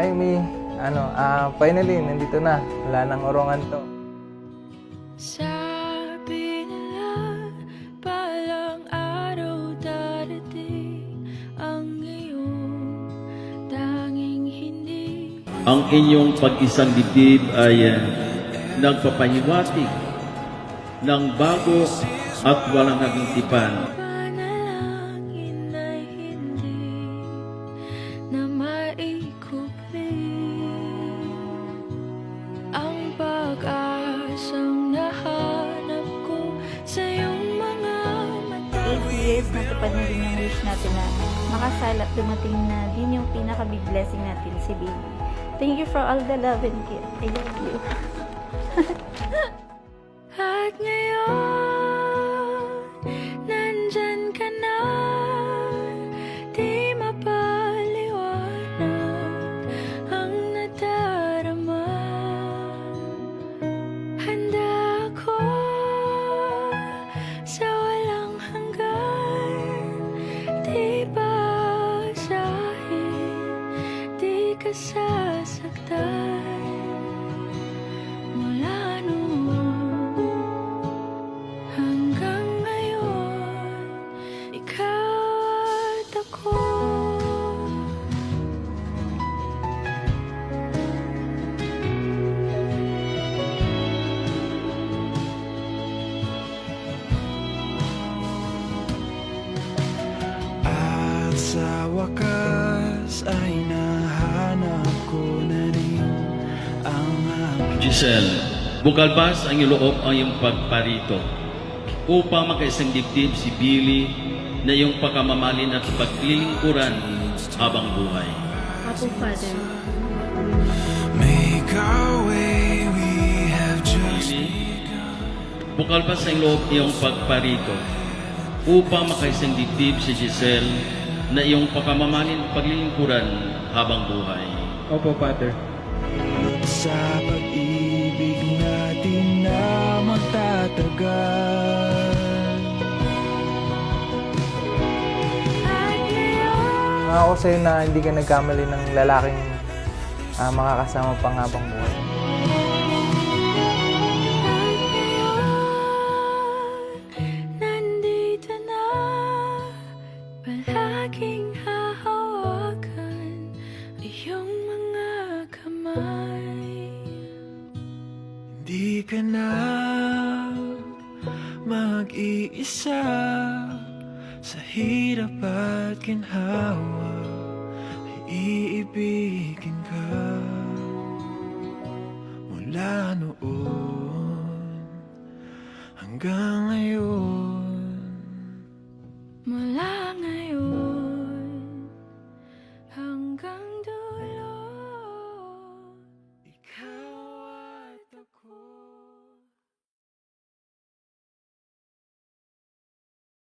Ay, finally, nandito na. Wala nang urungan to. Sabi nila, palang araw darating ang iyong tanging hindi. Ang inyong pag-isang dibdib ay nagpapahiwatig ng bago at walang kagintipan. Panalangin ay hindi na maikupli ang pag-asang nahanap ko sa iyong mga mata. 8 years natupad na din yung wish natin na makasal at dumating na din yung pinaka-big blessing natin, si baby. Thank you for all the love and care. I love you. At ngayon, nandyan ka na, di mapaliwanag ang nadarama. Handa ako sa walang hanggan, di basahin, di ka sasaktan. Mula noon hanggang ngayon, ikaw at ako. At sa wakas ay nahanap ko na rin ang Giselle, bukalbas ang iyong loob ang iyong pagparito upang makaisang dibdib si Billy na iyong pagkamamahalin at paglilingkuran habang buhay. Apo, Father. make our way. We have just Billy, bukalbas ang loob iyong pagparito upang makaisang dibdib si Giselle na iyong pagkamamahalin at paglilingkuran habang buhay. Opo, Father. sa pag-ibig natin na magtatagal. At ngayon, Ako sa'yo na hindi ka nagkamali ng lalaking makakasama pang habang buhay. nandito na, palaging hahawakan iyong mga kamay. Di ka na mag-iisa sa hirap at ginhawa, ay iibigin ka mula noon hanggang ngayon.